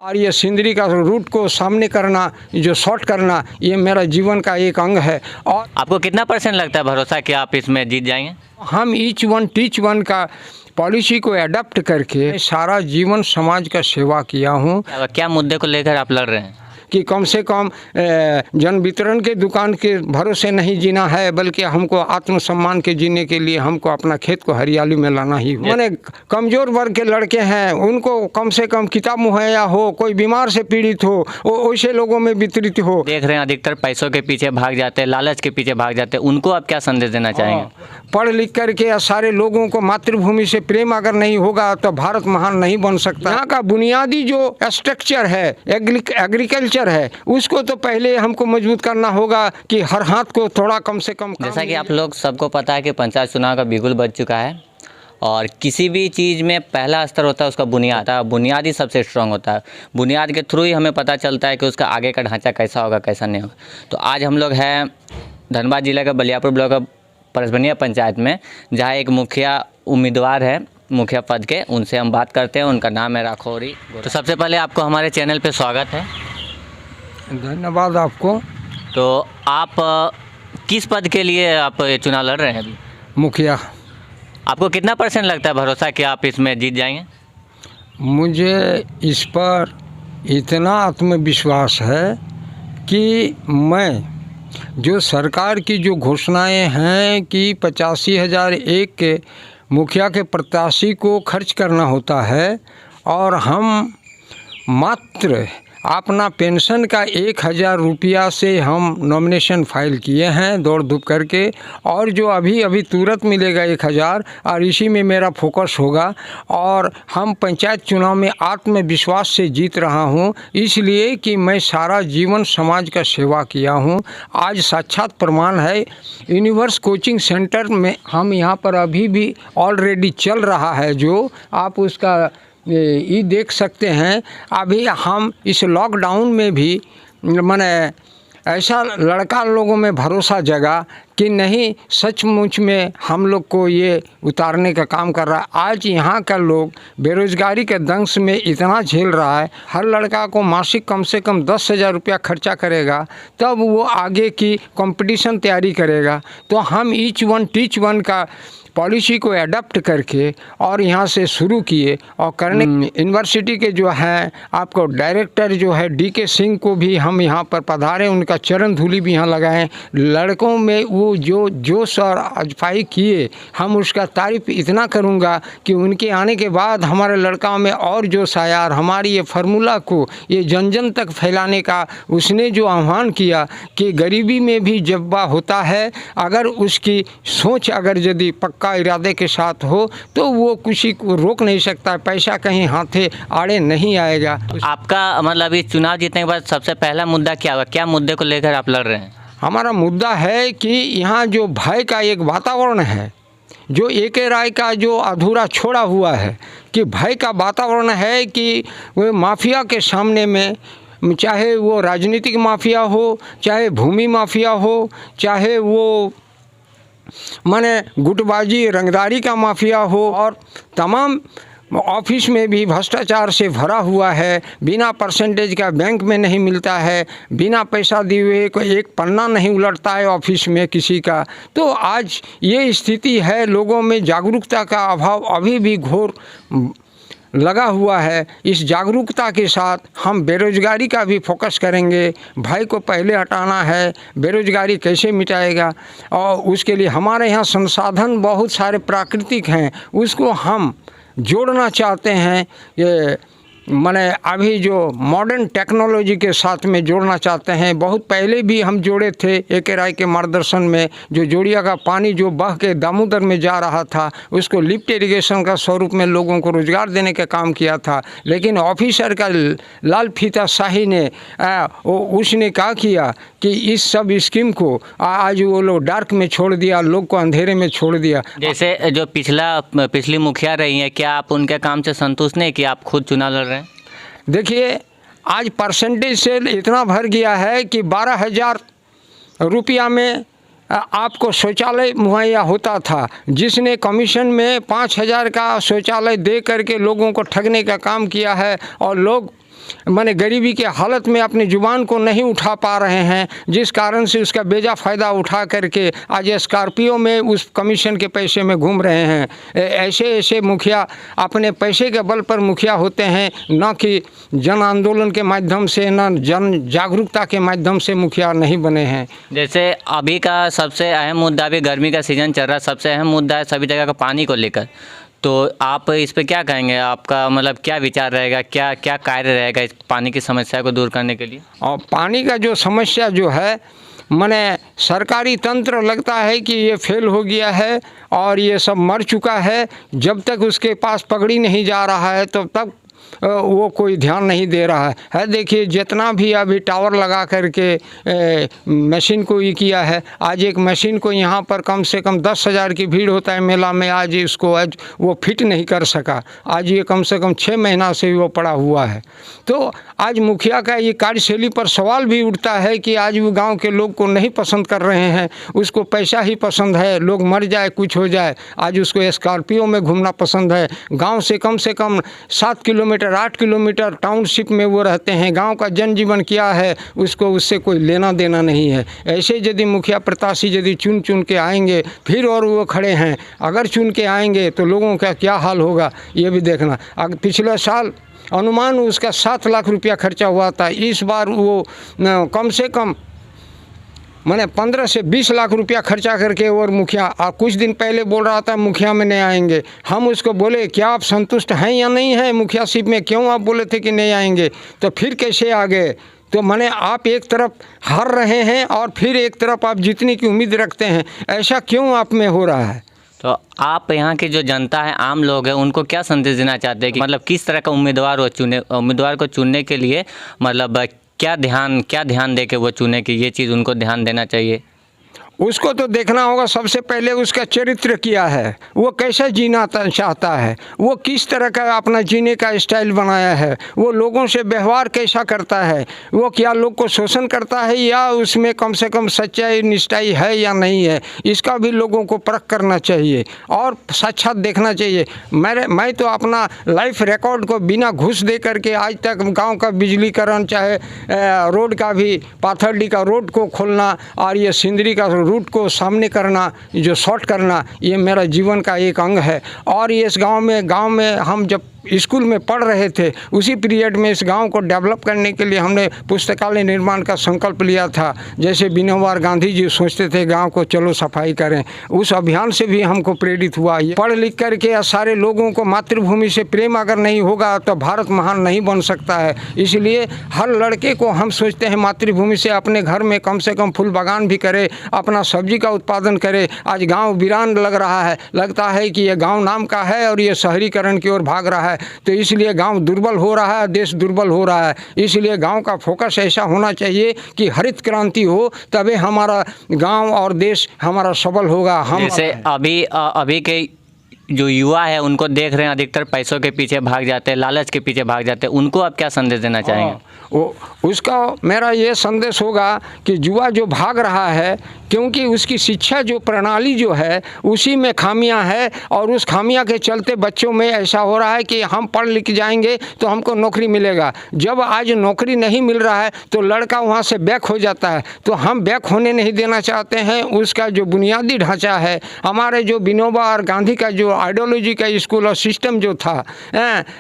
और ये सिंदरी का रूट को सामने करना, जो शॉर्ट करना, ये मेरा जीवन का एक अंग है। और आपको कितना % लगता है भरोसा कि आप इसमें जीत जाएंगे? हम ईच वन टीच वन का पॉलिसी को अडॉप्ट करके सारा जीवन समाज का सेवा किया हूँ। क्या मुद्दे को लेकर आप लड़ रहे हैं? कि कम से कम जन वितरण के दुकान के भरोसे नहीं जीना है, बल्कि हमको आत्मसम्मान के जीने के लिए हमको अपना खेत को हरियाली में लाना ही। मैंने कमज़ोर वर्ग के लड़के हैं, उनको कम से कम किताब मुहैया हो, कोई बीमार से पीड़ित हो, वैसे लोगों में वितरित हो। देख रहे हैं अधिकतर पैसों के पीछे भाग जाते हैं, लालच के पीछे भाग जाते हैं, उनको आप क्या संदेश देना चाहेंगे? पढ़ लिख करके सारे लोगों को मातृभूमि से प्रेम अगर नहीं होगा तो भारत महान नहीं बन सकता। यहाँ का बुनियादी जो स्ट्रक्चर है, एग्रीकल्चर है, उसको तो पहले हमको मजबूत करना होगा कि हर हाथ को थोड़ा कम से कम। जैसा कि आप लोग सबको पता है कि पंचायत चुनाव का बिगुल बज चुका है और किसी भी चीज़ में पहला स्तर होता है उसका बुनियाद। बुनियाद ही सबसे स्ट्रांग होता है। बुनियाद के थ्रू ही हमें पता चलता है कि उसका आगे का ढांचा कैसा होगा, कैसा नहीं होगा। तो आज हम लोग हैं धनबाद जिला का बलियापुर ब्लॉक का परसबनिया पंचायत में, जहाँ एक मुखिया उम्मीदवार है मुखिया पद के। उनसे हम बात करते हैं। उनका नाम है राखौरी। तो सबसे पहले आपको हमारे चैनल पे स्वागत है। धन्यवाद आपको। तो आप किस पद के लिए आप चुनाव लड़ रहे हैं अभी? मुखिया। आपको कितना % लगता है भरोसा कि आप इसमें जीत जाएंगे? मुझे इस पर इतना आत्मविश्वास है कि मैं जो सरकार की जो घोषणाएं हैं कि 85,000 एक के मुखिया के प्रत्याशी को खर्च करना होता है, और हम मात्र अपना पेंशन का 1,000 रुपया से हम नॉमिनेशन फाइल किए हैं दौड़ धूप करके, और जो अभी तुरंत मिलेगा 1,000, और इसी में मेरा फोकस होगा। और हम पंचायत चुनाव में आत्मविश्वास से जीत रहा हूं, इसलिए कि मैं सारा जीवन समाज का सेवा किया हूं। आज साक्षात प्रमाण है। यूनिवर्स कोचिंग सेंटर में हम यहाँ पर अभी भी ऑलरेडी चल रहा है, जो आप उसका ये देख सकते हैं। अभी हम इस लॉकडाउन में भी माने ऐसा लड़का लोगों में भरोसा जगा कि नहीं, सचमुच में हम लोग को ये उतारने का काम कर रहा है। आज यहाँ का लोग बेरोज़गारी के दंश में इतना झेल रहा है। हर लड़का को मासिक कम से कम 10,000 रुपया खर्चा करेगा, तब वो आगे की कंपटीशन तैयारी करेगा। तो हम ईच वन टीच वन का पॉलिसी को अडॉप्ट करके और यहाँ से शुरू किए, और करने यूनिवर्सिटी के जो हैं आपको डायरेक्टर जो है DK सिंह को भी हम यहाँ पर पधारे, उनका चरण धूलि भी यहाँ लगाएं। लड़कों में वो जो जोश और अजफाई किए, हम उसका तारीफ इतना करूँगा कि उनके आने के बाद हमारे लड़कों में और जोश आया, और हमारी ये फार्मूला को ये जन जन तक फैलाने का उसने जो आह्वान किया कि गरीबी में भी जज्बा होता है, अगर उसकी सोच अगर यदि का इरादे के साथ हो तो वो किसी को रोक नहीं सकता। पैसा कहीं हाथे आड़े नहीं आएगा। आपका मतलब इस चुनाव जीतने के बाद सबसे पहला मुद्दा क्या होगा? क्या मुद्दे को लेकर आप लड़ रहे हैं? हमारा मुद्दा है कि यहाँ जो भय का एक वातावरण है, जो एक राय का जो अधूरा छोड़ा हुआ है, कि भय का वातावरण है कि वो माफिया के सामने में, चाहे वो राजनीतिक माफिया हो, चाहे भूमि माफिया हो, चाहे वो माने गुटबाजी रंगदारी का माफिया हो, और तमाम ऑफिस में भी भ्रष्टाचार से भरा हुआ है। बिना परसेंटेज का बैंक में नहीं मिलता है, बिना पैसा दिए हुए को एक पन्ना नहीं उलटता है ऑफिस में किसी का। तो आज ये स्थिति है, लोगों में जागरूकता का अभाव अभी भी घोर लगा हुआ है। इस जागरूकता के साथ हम बेरोज़गारी का भी फोकस करेंगे। भय को पहले हटाना है, बेरोज़गारी कैसे मिटाएगा, और उसके लिए हमारे यहाँ संसाधन बहुत सारे प्राकृतिक हैं, उसको हम जोड़ना चाहते हैं। ये माने अभी जो मॉडर्न टेक्नोलॉजी के साथ में जोड़ना चाहते हैं। बहुत पहले भी हम जोड़े थे AK राय के मार्गदर्शन में। जो जोड़िया का पानी जो बह के दामोदर में जा रहा था, उसको लिफ्ट इरिगेशन का स्वरूप में लोगों को रोज़गार देने का काम किया था। लेकिन ऑफिसर का लाल फीता शाही ने उसने क्या किया कि इस सब स्कीम को आज वो लोग डार्क में छोड़ दिया, लोग को अंधेरे में छोड़ दिया। जैसे जो पिछली मुखिया रही हैं, क्या आप उनके काम से संतुष्ट नहीं कि आप खुद चुनाव लड़ रहे हैं? देखिए, आज परसेंटेज से इतना भर गया है कि 12,000 रुपया में आपको शौचालय मुहैया होता था, जिसने कमीशन में 5,000 का शौचालय दे करके लोगों को ठगने का काम किया है। और लोग माने गरीबी के हालत में अपनी ज़ुबान को नहीं उठा पा रहे हैं, जिस कारण से उसका बेजा फ़ायदा उठा करके आज स्कॉर्पियो में उस कमीशन के पैसे में घूम रहे हैं। ऐसे ऐसे मुखिया अपने पैसे के बल पर मुखिया होते हैं, न कि जन आंदोलन के माध्यम से, न जन जागरूकता के माध्यम से मुखिया नहीं बने हैं। जैसे अभी का सबसे अहम मुद्दा, अभी गर्मी का सीज़न चल रहा है, सबसे अहम मुद्दा है सभी जगह का पानी को लेकर। तो आप इस पे क्या कहेंगे? आपका मतलब क्या विचार रहेगा, क्या क्या कार्य रहेगा इस पानी की समस्या को दूर करने के लिए? और पानी का जो समस्या जो है, माने सरकारी तंत्र लगता है कि ये फेल हो गया है और ये सब मर चुका है। जब तक उसके पास पकड़ी नहीं जा रहा है तब तक वो कोई ध्यान नहीं दे रहा है। देखिए जितना भी अभी टावर लगा करके मशीन को ये किया है, आज एक मशीन को यहाँ पर कम से कम 10,000 की भीड़ होता है मेला में, आज इसको आज वो फिट नहीं कर सका। आज ये कम से कम 6 महीना से वो पड़ा हुआ है। तो आज मुखिया का ये कार्यशैली पर सवाल भी उठता है कि आज वो गांव के लोग को नहीं पसंद कर रहे हैं, उसको पैसा ही पसंद है, लोग मर जाए कुछ हो जाए। आज उसको स्कॉर्पियो में घूमना पसंद है। गांव से कम 7 किलोमीटर 8 किलोमीटर टाउनशिप में वो रहते हैं। गांव का जनजीवन क्या है उसको उससे कोई लेना देना नहीं है। ऐसे यदि मुखिया प्रत्याशी यदि चुन के आएंगे फिर और वो खड़े हैं, अगर चुन के आएंगे तो लोगों का क्या हाल होगा ये भी देखना। अगर पिछले साल अनुमान उसका 7 लाख रुपया खर्चा हुआ था, इस बार वो कम से कम मैंने 15 से 20 लाख रुपया खर्चा करके और मुखिया कुछ दिन पहले बोल रहा था मुखिया में नहीं आएंगे। हम उसको बोले क्या आप संतुष्ट हैं या नहीं हैं मुखियाशिप में, क्यों आप बोले थे कि नहीं आएंगे, तो फिर कैसे आ गए। तो मैंने आप एक तरफ हार रहे हैं और फिर एक तरफ आप जीतने की उम्मीद रखते हैं, ऐसा क्यों आप में हो रहा है? तो आप यहाँ की जो जनता है, आम लोग हैं, उनको क्या संदेश देना चाहते हैं कि मतलब किस तरह का उम्मीदवार को चुनने के लिए मतलब क्या ध्यान दे के वो चुने कि ये चीज़ उनको ध्यान देना चाहिए? उसको तो देखना होगा सबसे पहले उसका चरित्र क्या है, वो कैसा जीना चाहता है, वो किस तरह का अपना जीने का स्टाइल बनाया है, वो लोगों से व्यवहार कैसा करता है, वो क्या लोग को शोषण करता है या उसमें कम से कम सच्चाई निष्ठाई है या नहीं है, इसका भी लोगों को परख करना चाहिए और साक्षात देखना चाहिए। मैं तो अपना लाइफ रिकॉर्ड को बिना घूस दे करके आज तक गाँव का बिजलीकरण, चाहे रोड का भी पाथरडी का रोड को खोलना और ये सिंदरी का रूट को सामने करना, जो शॉर्ट करना, ये मेरा जीवन का एक अंग है। और ये इस गांव में हम जब स्कूल में पढ़ रहे थे उसी पीरियड में इस गांव को डेवलप करने के लिए हमने पुस्तकालय निर्माण का संकल्प लिया था। जैसे विनोबा गांधी जी सोचते थे गांव को चलो सफाई करें, उस अभियान से भी हमको प्रेरित हुआ। पढ़ लिख करके सारे लोगों को मातृभूमि से प्रेम अगर नहीं होगा तो भारत महान नहीं बन सकता है। इसलिए हर लड़के को हम सोचते हैं मातृभूमि से अपने घर में कम से कम फूल बागान भी करे, अपना सब्जी का उत्पादन करे। आज गाँव वीरान लग रहा है, लगता है कि ये गाँव नाम का है और ये शहरीकरण की ओर भाग रहा है, तो इसलिए गांव दुर्बल हो रहा है, देश दुर्बल हो रहा है। इसलिए गांव का फोकस ऐसा होना चाहिए कि हरित क्रांति हो, तभी हमारा गांव और देश हमारा सबल होगा। हम जैसे अभी के जो युवा है उनको देख रहे हैं अधिकतर पैसों के पीछे भाग जाते हैं, लालच के पीछे भाग जाते हैं, उनको आप क्या संदेश देना चाहेंगे? उसका मेरा ये संदेश होगा कि युवा जो भाग रहा है, क्योंकि उसकी शिक्षा जो प्रणाली जो है उसी में खामियां है और उस खामियां के चलते बच्चों में ऐसा हो रहा है कि हम पढ़ लिख जाएंगे तो हमको नौकरी मिलेगा। जब आज नौकरी नहीं मिल रहा है तो लड़का वहाँ से बैक हो जाता है। तो हम बैक होने नहीं देना चाहते हैं। उसका जो बुनियादी ढांचा है, हमारे जो विनोबा और गांधी का जो आइडियोलॉजी का स्कूल और सिस्टम जो था,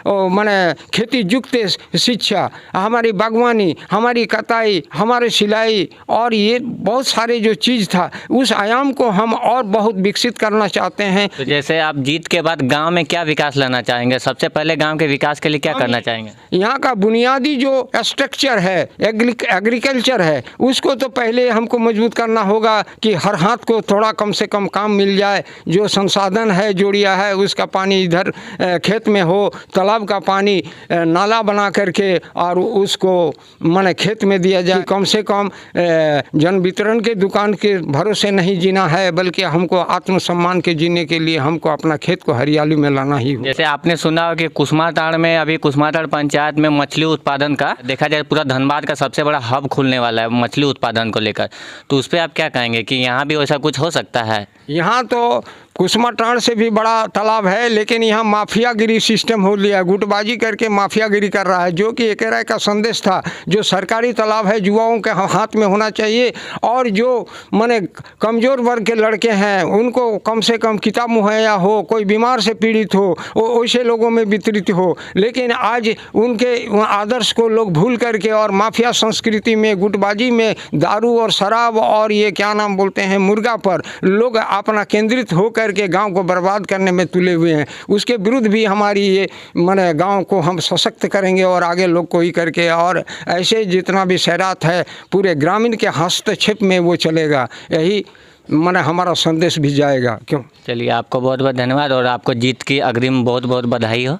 माने खेती युक्त शिक्षा, हमारी बागवानी, हमारी कताई, हमारे सिलाई और ये बहुत सारे जो चीज़ था, उस आयाम को हम और बहुत विकसित करना चाहते हैं। तो जैसे आप जीत के बाद गांव में क्या विकास लाना चाहेंगे? सबसे पहले गांव के विकास के लिए क्या करना चाहेंगे? यहाँ का बुनियादी जो स्ट्रक्चर है, एग्रीकल्चर है, उसको तो पहले हमको मजबूत करना होगा कि हर हाथ को थोड़ा कम से कम काम मिल जाए। जो संसाधन है जोड़िया है उसका पानी इधर खेत में हो, तालाब का पानी नाला बना करके और उसको माने खेत में दिया जाए। कम से कम जन वितरण के दुकान के भरोसे नहीं जीना है, बल्कि हमको आत्मसम्मान के जीने के लिए हमको अपना खेत को हरियाली में लाना ही हो। जैसे आपने सुना हो कि कुसमाताड़ में अभी कुसमाताड़ पंचायत में मछली उत्पादन का देखा जाए पूरा धनबाद का सबसे बड़ा हब खुलने वाला है मछली उत्पादन को लेकर, तो उस पर आप क्या कहेंगे कि यहाँ भी वैसा कुछ हो सकता है? यहाँ तो कुसमाटांड से भी बड़ा तालाब है, लेकिन यहाँ माफियागिरी सिस्टम हो लिया, गुटबाजी करके माफियागिरी कर रहा है, जो कि एक तरह का संदेश था। जो सरकारी तालाब है युवाओं के हाथ में होना चाहिए, और जो माने कमज़ोर वर्ग के लड़के हैं उनको कम से कम किताब मुहैया हो, कोई बीमार से पीड़ित हो वो वैसे लोगों में वितरित हो। लेकिन आज उनके आदर्श को लोग भूल करके और माफिया संस्कृति में, गुटबाजी में, दारू और शराब और ये क्या नाम बोलते हैं मुर्गा पर लोग अपना केंद्रित हो करके गांव को बर्बाद करने में तुले हुए हैं। उसके विरुद्ध भी हमारी ये माने गांव को हम सशक्त करेंगे और आगे लोग को ही करके, और ऐसे जितना भी शहरात है पूरे ग्रामीण के हस्तक्षेप में वो चलेगा, यही माने हमारा संदेश भी जाएगा। क्यों? चलिए, आपको बहुत बहुत धन्यवाद और आपको जीत की अग्रिम बहुत बहुत बधाई हो।